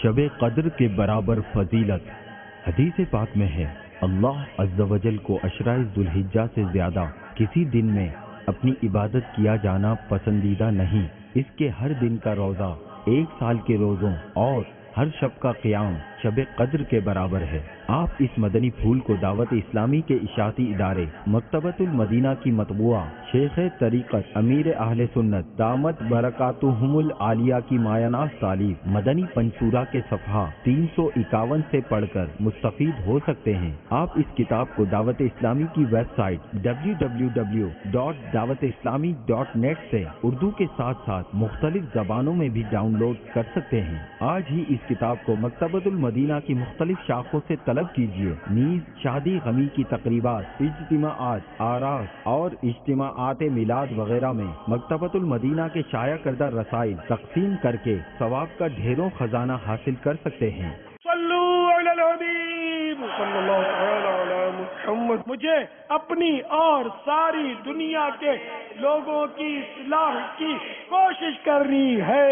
شب قدر کے برابر فضیلت حدیث پاک میں ہے، اللہ عز و جل کو عشرہ ذوالحجہ سے زیادہ کسی دن میں اپنی عبادت کیا جانا پسندیدہ نہیں۔ اس کے ہر دن کا روزہ 1 سال کے روزوں اور ہر شب کا قیام شب قدر کے برابر ہے۔ آپ اس مدنی پھول کو دعوت اسلامی کے اشاعتی ادارے مکتبۃ المدینہ کی مطبوعہ شیخ طریقت امیر اہل سنت دامت برکاتہم العالیہ کی مایہ ناز تالیف مدنی پنصورہ کے صفحہ 351 سے پڑھ کر مستفید ہو سکتے ہیں۔ آپ اس کتاب کو دعوت اسلامی کی ویب سائٹ www.dawatislami.net سے اردو کے ساتھ ساتھ مختلف زبانوں میں بھی ڈاؤن لوڈ کر سکتے ہیں۔ آج ہی اس کتاب کو مکتبۃ المدینہ کی مختلف شاخوں سے طلب کیجیے۔ نیز شادی غمی کی تقریبات، اجتماعات، آراس اور اجتماعات میلاد وغیرہ میں مکتبۃ المدینہ کے شائع کردہ رسائل تقسیم کر کے ثواب کا ڈھیروں خزانہ حاصل کر سکتے ہیں۔ صلو علی الحبیب صلی اللہ تعالی علی محمد۔ مجھے اپنی اور ساری دنیا کے لوگوں کی اصلاح کی کوشش کرنی ہے۔